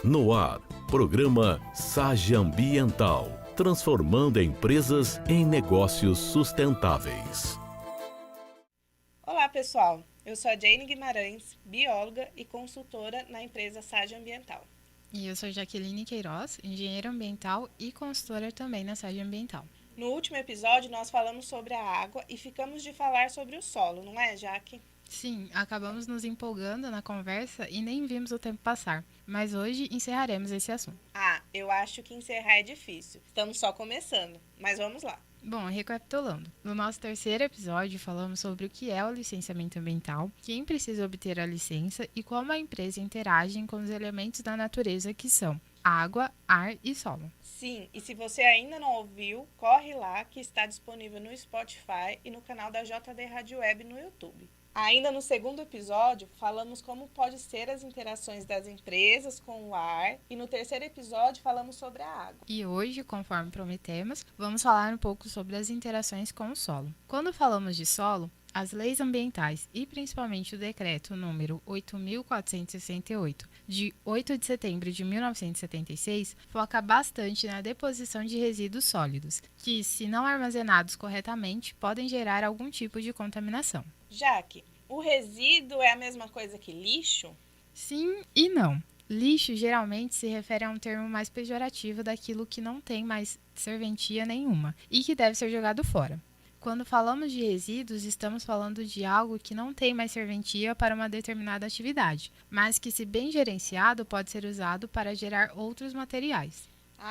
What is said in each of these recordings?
No ar, programa SAGE Ambiental, transformando empresas em negócios sustentáveis. Olá pessoal, eu sou a Jane Guimarães, bióloga e consultora na empresa SAGE Ambiental. E eu sou Jaqueline Queiroz, engenheira ambiental e consultora também na SAGE Ambiental. No último episódio nós falamos sobre a água e ficamos de falar sobre o solo, não é, Jaque? Sim, acabamos nos empolgando na conversa e nem vimos o tempo passar, mas hoje encerraremos esse assunto. Eu acho que encerrar é difícil, estamos só começando, mas vamos lá. Bom, recapitulando, no nosso terceiro episódio falamos sobre o que é o licenciamento ambiental, quem precisa obter a licença e como a empresa interage com os elementos da natureza que são água, ar e solo. Sim, e se você ainda não ouviu, corre lá que está disponível no Spotify e no canal da JD Rádio Web no YouTube. Ainda no segundo episódio, falamos como pode ser as interações das empresas com o ar e no terceiro episódio falamos sobre a água. E hoje, conforme prometemos, vamos falar um pouco sobre as interações com o solo. Quando falamos de solo, as leis ambientais e principalmente o decreto número 8.468, de 8 de setembro de 1976, foca bastante na deposição de resíduos sólidos, que, se não armazenados corretamente, podem gerar algum tipo de contaminação. Jaque, o resíduo é a mesma coisa que lixo? Sim e não. Lixo geralmente se refere a um termo mais pejorativo daquilo que não tem mais serventia nenhuma e que deve ser jogado fora. Quando falamos de resíduos, estamos falando de algo que não tem mais serventia para uma determinada atividade, mas que, se bem gerenciado, pode ser usado para gerar outros materiais.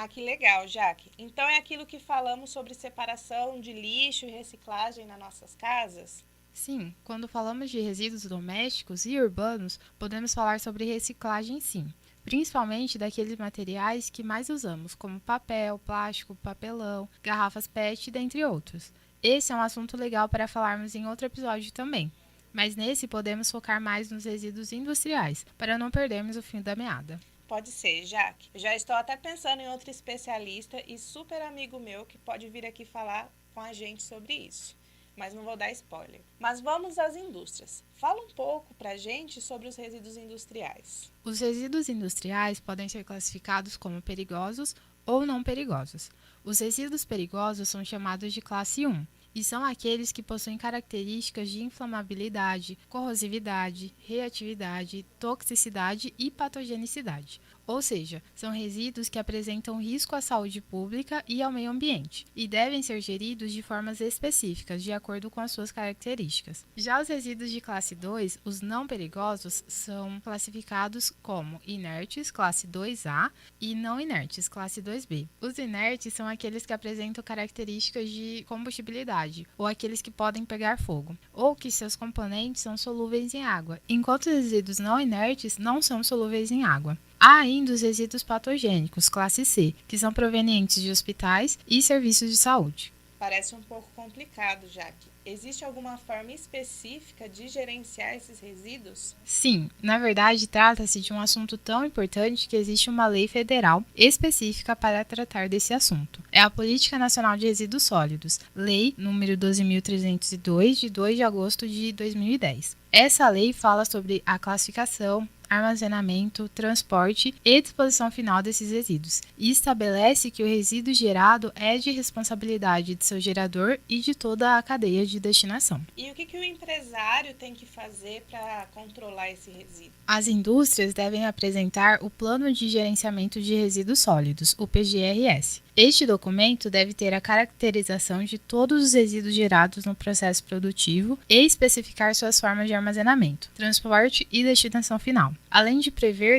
Que legal, Jaque. Então é aquilo que falamos sobre separação de lixo e reciclagem nas nossas casas? Sim, quando falamos de resíduos domésticos e urbanos, podemos falar sobre reciclagem sim, principalmente daqueles materiais que mais usamos, como papel, plástico, papelão, garrafas PET, dentre outros. Esse é um assunto legal para falarmos em outro episódio também, mas nesse podemos focar mais nos resíduos industriais, para não perdermos o fio da meada. Pode ser, Jaque. Eu já estou até pensando em outro especialista e super amigo meu que pode vir aqui falar com a gente sobre isso. Mas não vou dar spoiler. Mas vamos às indústrias. Fala um pouco pra gente sobre os resíduos industriais. Os resíduos industriais podem ser classificados como perigosos ou não perigosos. Os resíduos perigosos são chamados de classe 1 e são aqueles que possuem características de inflamabilidade, corrosividade, reatividade, toxicidade e patogenicidade. Ou seja, são resíduos que apresentam risco à saúde pública e ao meio ambiente, e devem ser geridos de formas específicas, de acordo com as suas características. Já os resíduos de classe 2, os não perigosos, são classificados como inertes, classe 2A, e não inertes, classe 2B. Os inertes são aqueles que apresentam características de combustibilidade, ou aqueles que podem pegar fogo, ou que seus componentes são solúveis em água, enquanto os resíduos não inertes não são solúveis em água. Há ainda os resíduos patogênicos, classe C, que são provenientes de hospitais e serviços de saúde. Parece um pouco complicado, Jaque. Existe alguma forma específica de gerenciar esses resíduos? Sim, na verdade trata-se de um assunto tão importante que existe uma lei federal específica para tratar desse assunto. É a Política Nacional de Resíduos Sólidos, Lei nº 12.302, de 2 de agosto de 2010. Essa lei fala sobre a classificação, armazenamento, transporte e disposição final desses resíduos, e estabelece que o resíduo gerado é de responsabilidade de seu gerador e de toda a cadeia de destinação. E o que o empresário tem que fazer para controlar esse resíduo? As indústrias devem apresentar o Plano de Gerenciamento de Resíduos Sólidos, o PGRS. Este documento deve ter a caracterização de todos os resíduos gerados no processo produtivo e especificar suas formas de armazenamento, transporte e destinação final, além de prever